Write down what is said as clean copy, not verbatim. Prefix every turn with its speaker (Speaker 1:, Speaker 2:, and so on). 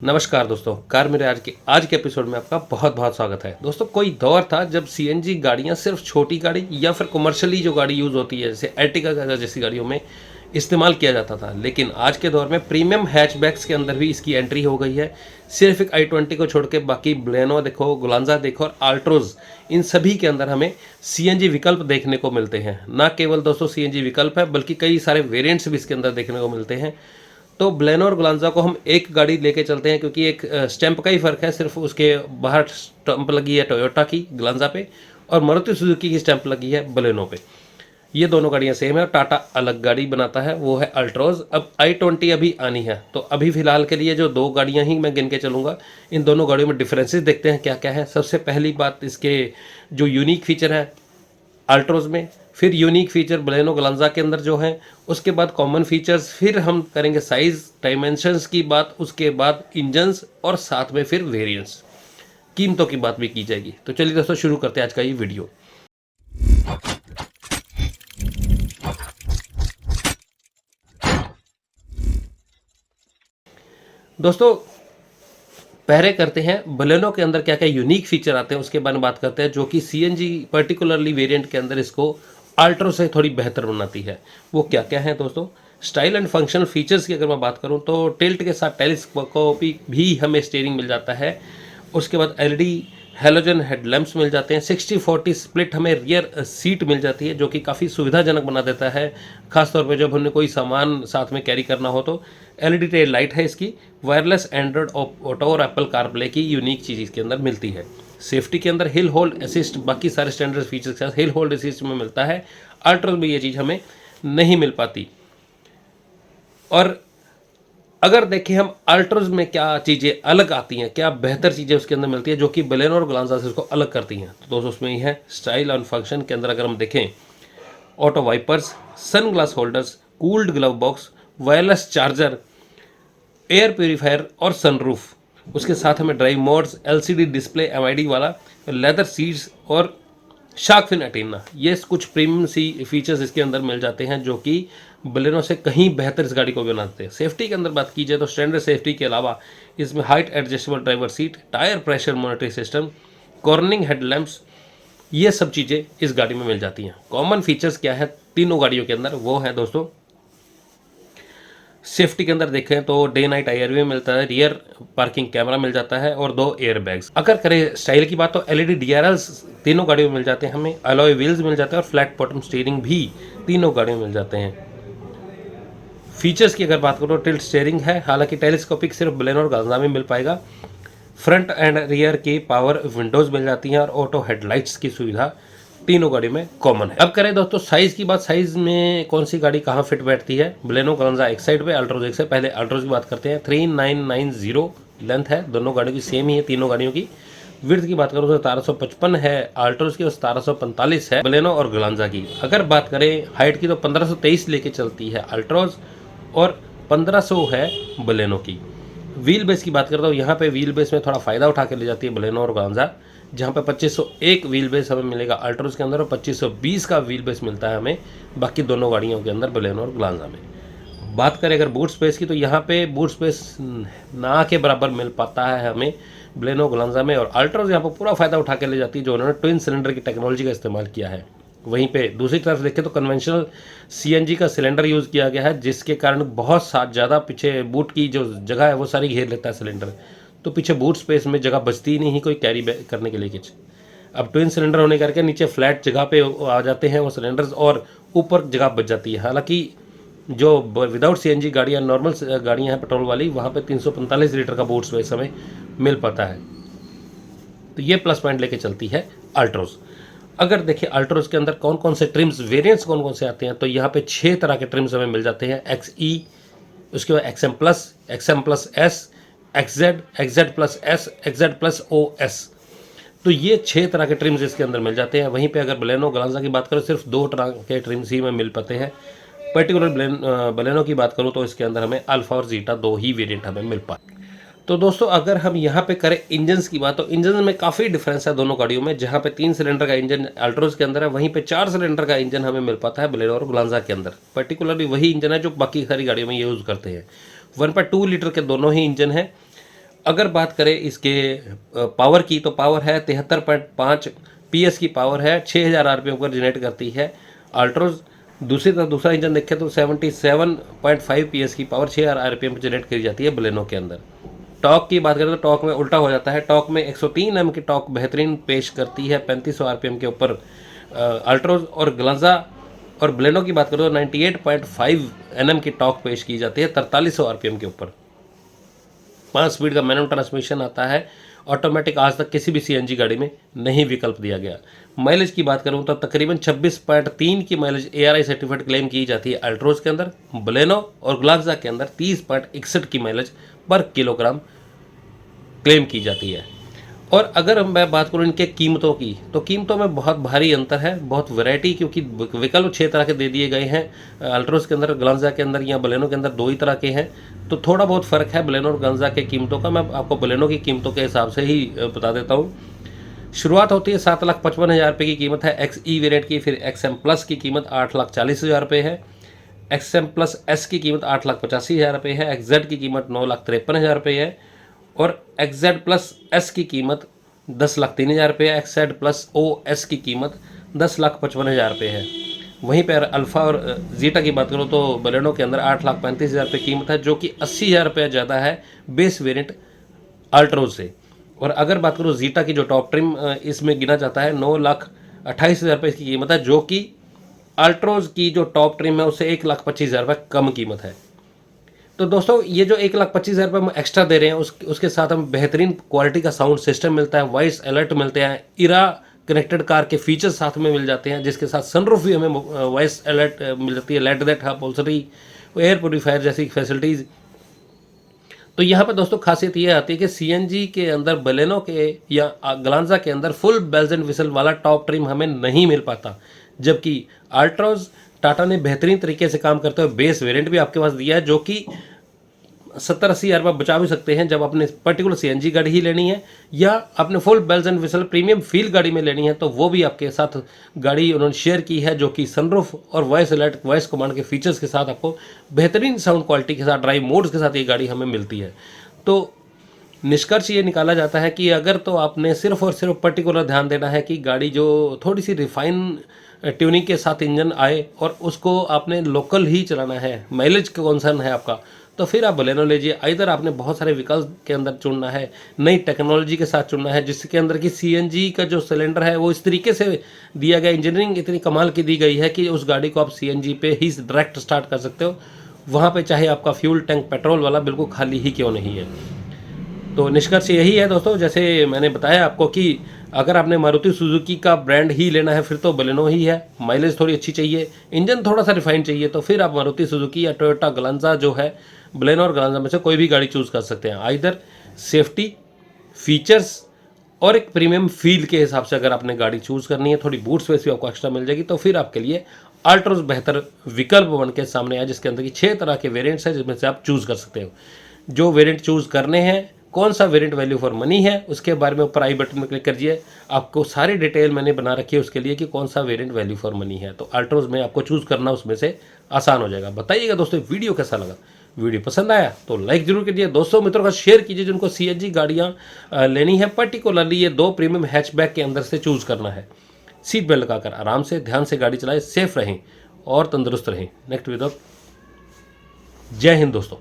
Speaker 1: नमस्कार दोस्तों, कार मेरे आज के एपिसोड में आपका बहुत बहुत स्वागत है। दोस्तों, कोई दौर था जब सीएनजी गाड़ियां सिर्फ छोटी गाड़ी या फिर कमर्शियली जो गाड़ी यूज़ होती है जैसे एर्टिगा जैसी गाड़ियों में इस्तेमाल किया जाता था, लेकिन आज के दौर में प्रीमियम हैचबैक्स के अंदर भी इसकी एंट्री हो गई है। सिर्फ एक i20 को छोड़ के बाकी ब्लेनो देखो, गुलांजा देखो और अल्ट्रोज, इन सभी के अंदर हमें सीएनजी विकल्प देखने को मिलते हैं। ना केवल दोस्तों सीएनजी विकल्प है, बल्कि कई सारे वेरिएंट्स भी इसके अंदर देखने को मिलते हैं। तो ब्लेनो और गुलांजा को हम एक गाड़ी लेके चलते हैं, क्योंकि एक स्टैंप का ही फ़र्क है। सिर्फ उसके बाहर स्टैंप लगी है टोयोटा की गुलांजा पे और मारुति सुजुकी की स्टैंप लगी है ब्लेनो पे। ये दोनों गाड़ियाँ सेम है और टाटा अलग गाड़ी बनाता है, वो है अल्ट्रोज। अब i20 अभी आनी है, तो अभी फ़िलहाल के लिए जो दो गाड़ियाँ ही मैं गिन के चलूँगा। इन दोनों गाड़ियों में डिफरेंसेस देखते हैं क्या क्या है। सबसे पहली बात, इसके जो यूनिक फीचर है अल्ट्रोज में, फिर यूनिक फीचर ब्लेनो गुलांजा के अंदर जो है, उसके बाद कॉमन फीचर्स, फिर हम करेंगे साइज़ डायमेंशंस की बात, उसके बाद इंजन्स और साथ में फिर वेरिएंट्स, कीमतों की बात भी की जाएगी। तो चलिए दोस्तों, शुरू करते हैं आज का ये वीडियो। दोस्तों, पहले करते हैं बलेनो के अंदर क्या क्या यूनिक फीचर आते हैं, उसके बारे में बात करते हैं, जो कि सीएनजी पर्टिकुलरली वेरिएंट के अंदर इसको अल्ट्रो से थोड़ी बेहतर बनाती है। वो क्या क्या है दोस्तों? स्टाइल एंड फंक्शनल फीचर्स की अगर मैं बात करूं तो टिल्ट के साथ टेलीस्कोपिक भी हमें स्टीयरिंग मिल जाता है। उसके बाद एलईडी हेलोजन हेडलैम्प्स मिल जाते हैं। 60-40 स्प्लिट हमें रियर सीट मिल जाती है, जो कि काफ़ी सुविधाजनक बना देता है, खासतौर पे जब हमने कोई सामान साथ में कैरी करना हो तो। एलईडी टेल लाइट है इसकी। वायरलेस एंड्रॉयड ऑटो और एप्पल कारप्ले की यूनिक चीज़ इसके अंदर मिलती है। सेफ्टी के अंदर हिल होल्ड असिस्ट बाकी सारे स्टैंडर्ड फीचर्स के साथ हिल होल्ड असिस्ट में मिलता है। अल्ट्रोज में ये चीज़ हमें नहीं मिल पाती। और अगर देखें हम अल्ट्रोज में क्या चीज़ें अलग आती हैं, क्या बेहतर चीज़ें उसके अंदर मिलती है जो कि बलेनो और गुलांजा से उसको अलग करती हैं, तो दोस्तों उसमें ही है स्टाइल एंड फंक्शन के अंदर। अगर हम देखें, auto wipers, sunglass holders, cooled glove box, wireless charger, air purifier और सनरूफ। उसके साथ हमें drive modes, LCD display, MID वाला, लेदर सीट्स और शार्क फिन एंटीना, ये कुछ प्रीमियम सी फीचर्स इसके अंदर मिल जाते हैं जो कि बलेनो से कहीं बेहतर इस गाड़ी को बनाते हैं। सेफ्टी के अंदर बात की जाए तो स्टैंडर्ड सेफ्टी के अलावा इसमें height adjustable driver seat, tyre pressure monitoring system, cornering headlamps, ये सब चीज़ें इस गाड़ी में मिल जाती हैं। कॉमन फीचर्स क्या है तीनों गाड़ियों के अंदर, वो है दोस्तों, सेफ्टी के अंदर देखें तो डे नाइट आईआरवी मिलता है, रियर पार्किंग कैमरा मिल जाता है और 2 एयर बैग्स। अगर करें स्टाइल की बात तो एलईडी डीआरएल्स तीनों गाड़ियों में मिल जाते हैं, हमें अलॉय व्हील्स मिल जाते हैं और फ्लैट बॉटम स्टीयरिंग भी तीनों गाड़ियों में मिल जाते हैं। फीचर्स की अगर बात करो, टिल्ट स्टीयरिंग है, हालांकि टेलीस्कोपिक सिर्फ बलेनो और गुलांजा में मिल पाएगा। फ्रंट एंड रियर की पावर विंडोज़ मिल जाती हैं और ऑटो हेडलाइट्स की सुविधा तीनों गाड़ी में कॉमन है। अब करें दोस्तों साइज़ की बात, साइज़ में कौन सी गाड़ी कहाँ फिट बैठती है। बलेनो गुलांजा एक साइड पे, अल्ट्रोज एक साइड। पहले अल्ट्रोज की बात करते हैं। 3990 लेंथ है, दोनों गाड़ियों की सेम ही है, तीनों गाड़ियों की। विड्थ की बात करूँ तो 1755 है अल्ट्रोज की और 1745 है बलेनो और गुलांजा की। अगर बात करें हाइट की तो 1523 लेके चलती है अल्ट्रोज और 1500 है बलेनो की। व्हील बेस की बात करता हूँ, यहाँ पे व्हील बेस में थोड़ा फ़ायदा उठा के ले जाती है बलेनो और गुलांजा, जहाँ पे 2501 व्हील बेस हमें मिलेगा अल्ट्रोज के अंदर और 2520 का व्हील बेस मिलता है हमें बाकी दोनों गाड़ियों के अंदर बलेनो और गुलांजा में। बात करें अगर बूट स्पेस की तो यहाँ पे बूट स्पेस ना के बराबर मिल पाता है हमें बलेनो गुलांजा में, और अल्ट्रोज यहाँ पर पूरा फ़ायदा उठा के ले जाती है जो उन्होंने ट्विन सिलेंडर की टेक्नोलॉजी का इस्तेमाल किया है। वहीं पे दूसरी तरफ देखें तो कन्वेंशनल सीएनजी का सिलेंडर यूज़ किया गया है, जिसके कारण बहुत ज़्यादा पीछे बूट की जो जगह है वो सारी घेर लेता है सिलेंडर, तो पीछे बूट स्पेस में जगह बचती ही नहीं कोई कैरी करने के लिए कुछ। अब ट्विन सिलेंडर होने करके नीचे फ्लैट जगह पे आ जाते हैं वो सिलेंडर्स और ऊपर जगह बच जाती है। हालांकि जो विदाउट सीएनजी गाड़ियाँ, नॉर्मल गाड़ियाँ हैं पेट्रोल वाली, वहाँ पे 345 लीटर का बूट स्पेस हमें मिल पाता है, तो ये प्लस पॉइंट लेके चलती है अल्ट्रोज। अगर देखिए अल्ट्रोज के अंदर कौन कौन से ट्रिम्स वेरिएंट्स कौन कौन से आते हैं, तो यहाँ पे 6 तरह के ट्रिम्स हमें मिल जाते हैं। XE, उसके बाद XM plus S, XZ plus S, XZ plus OS, तो ये 6 तरह के ट्रिम्स इसके अंदर मिल जाते हैं। वहीं पे अगर बलेनो गुलांजा की बात करो सिर्फ 2 तरह के ट्रिम्स ही में मिल पाते हैं। पर्टिकुलर बलेनो की बात करूँ तो इसके अंदर हमें अल्फा और जीटा 2 ही वेरिएंट हमें मिल पाते। तो दोस्तों अगर हम यहाँ पे करें इंजन्स की बात, तो इंजन में काफ़ी डिफरेंस है दोनों गाड़ियों में। जहाँ पे 3 सिलेंडर का इंजन अल्ट्रोज के अंदर है, वहीं पे 4 सिलेंडर का इंजन हमें मिल पाता है बलेनो और गुलांजा के अंदर। पर्टिकुलरली वही इंजन है जो बाकी सारी गाड़ियों में यूज़ करते हैं। 1.2 लीटर के दोनों ही इंजन है अगर बात करें इसके पावर की, तो पावर है 73.5 PS की पावर है, 6000 RPM पर जनरेट करती है अल्ट्रोज। दूसरी तरफ दूसरा इंजन देखें तो 77.5 PS की पावर 6000 RPM पर जनरेट करी जाती है बलेनो के अंदर। टॉर्क की बात करें तो टॉर्क में उल्टा हो जाता है। टॉर्क में 103 Nm की टॉर्क बेहतरीन पेश करती है 3500 RPM के ऊपर अल्ट्रोज, और ग्लांजा और बलेनो की बात करें तो 98.5 Nm की टॉर्क पेश की जाती है 4300 RPM के ऊपर। 5 स्पीड का मैनुअल ट्रांसमिशन आता है। ऑटोमेटिक आज तक किसी भी CNG गाड़ी में नहीं विकल्प दिया गया। माइलेज की बात करूं तो तकरीबन 26.3 की माइलेज ARI सर्टिफिकेट क्लेम की जाती है अल्ट्रोज के अंदर। बलेनो और ग्लांजा के अंदर 30.61 की माइलेज पर किलोग्राम क्लेम की जाती है। और अगर मैं बात करूं इनके कीमतों की, तो कीमतों में बहुत भारी अंतर है, बहुत वैरायटी, क्योंकि विकल्प 6 तरह के दे दिए गए हैं अल्ट्रोज के अंदर, ग्लांजा के अंदर या बलेनो के अंदर 2 ही तरह के हैं। तो थोड़ा बहुत फ़र्क है बलेनो और ग्लांजा के कीमतों का। मैं आपको बलेनो की कीमतों के हिसाब से ही बता देता हूँ। शुरुआत होती है 7,55,000 रुपये की कीमत है XE वेरिएंट की। फिर XM प्लस की कीमत 8,40,000 रुपये है। XM प्लस S की कीमत 8,85,000 रुपये है। XZ की कीमत 9,53,000 रुपये है। और XZ प्लस S की कीमत 10,03,000 रुपये है। XZ प्लस OS की कीमत 10,55,000 रुपये है। वहीं पर अल्फ़ा और जीटा की बात करो तो बलेनो के अंदर 8,35,000 रुपये कीमत है, जो कि 80,000 रुपये ज़्यादा है बेस वेरिएंट अल्ट्रोज से। और अगर बात करो जीटा की जो टॉप ट्रिम इसमें गिना जाता है 9,28,000 रुपये इसकी कीमत है, जो कि अल्ट्रोज की जो टॉप ट्रिम है उससे 1,25,000 रुपये कम कीमत है। तो दोस्तों ये जो 1,25,000 रुपये हम एक्स्ट्रा दे रहे हैं उसके साथ हमें बेहतरीन क्वालिटी का साउंड सिस्टम मिलता है, वॉइस अलर्ट मिलते हैं, इरा कनेक्टेड कार के फीचर्स साथ में मिल जाते हैं, जिसके साथ सनरूफ भी हमें वॉइस अलर्ट मिल जाती है, let that upholstery, air purifier जैसी फैसिलिटीज़। तो यहाँ पर दोस्तों खासियत ये आती है कि CNG के अंदर बलेनो के या ग्लांजा के अंदर फुल बेल्स एंड विसल वाला टॉप ट्रिम हमें नहीं मिल पाता, जबकि अल्ट्रोज टाटा ने बेहतरीन तरीके से काम करते हुए बेस वेरिएंट भी आपके पास दिया है, जो कि 70-80 हज़ार रुपये बचा भी सकते हैं जब अपने पर्टिकुलर CNG गाड़ी ही लेनी है, या अपने full bells and whistle premium feel गाड़ी में लेनी है, तो वो भी आपके साथ गाड़ी उन्होंने शेयर की है, जो कि सनरूफ और वॉइस अलर्ट, वॉइस कमांड के फीचर्स के साथ आपको बेहतरीन साउंड क्वालिटी के साथ, ड्राइव मोड्स के साथ ये गाड़ी हमें मिलती है। तो निष्कर्ष ये निकाला जाता है कि अगर तो आपने सिर्फ और सिर्फ पर्टिकुलर ध्यान देना है कि गाड़ी जो थोड़ी सी रिफाइन ट्यूनिंग के साथ इंजन आए और उसको आपने लोकल ही चलाना है, माइलेज का कंसर्न है आपका, तो फिर आप बलेनो लीजिए। इधर आपने बहुत सारे विकल्प के अंदर चुनना है, नई टेक्नोलॉजी के साथ चुनना है, जिसके अंदर की CNG का जो सिलेंडर है वो इस तरीके से दिया गया, इंजीनियरिंग इतनी कमाल की दी गई है कि उस गाड़ी को आप CNG पे ही डायरेक्ट स्टार्ट कर सकते हो, वहाँ पे चाहे आपका फ्यूल टैंक पेट्रोल वाला बिल्कुल खाली ही क्यों नहीं है। तो निष्कर्ष यही है दोस्तों, जैसे मैंने बताया आपको कि अगर आपने मारुति सुजुकी का ब्रांड ही लेना है फिर तो बलेनो ही है। माइलेज थोड़ी अच्छी चाहिए, इंजन थोड़ा सा रिफाइंड चाहिए, तो फिर आप मारुति सुजुकी या टोयोटा ग्लांजा जो है, बलेनो और ग्लांजा में से कोई भी गाड़ी चूज़ कर सकते हैं। इधर सेफ्टी, फीचर्स और एक प्रीमियम फील के हिसाब से अगर आपने गाड़ी चूज़ करनी है, थोड़ी बूट स्पेस भी आपको एक्स्ट्रा मिल जाएगी, तो फिर आपके लिए अल्ट्रोज बेहतर विकल्प बन के सामने आया, जिसके अंदर की 6 तरह के वेरिएंट्स हैं, जिसमें से आप चूज़ कर सकते हो। जो वेरिएंट चूज़ करने हैं, कौन सा वेरिएंट वैल्यू फॉर मनी है, उसके बारे में ऊपर आई बटन में क्लिक करिए। आपको सारी डिटेल मैंने बना रखी है उसके लिए कि कौन सा वेरिएंट वैल्यू फॉर मनी है, तो अल्ट्रोज में आपको चूज़ करना उसमें से आसान हो जाएगा। बताइएगा दोस्तों वीडियो कैसा लगा। वीडियो पसंद आया तो लाइक जरूर कीजिए, दोस्तों मित्रों का शेयर कीजिए जिनको CNG गाड़ियाँ लेनी है, पर्टिकुलरली ये 2 प्रीमियम हैचबैक के अंदर से चूज़ करना है। सीट बेल्ट लगाकर आराम से ध्यान से गाड़ी चलाएं, सेफ रहें और तंदुरुस्त रहें। नेक्स्ट वीडियो, जय हिंद दोस्तों।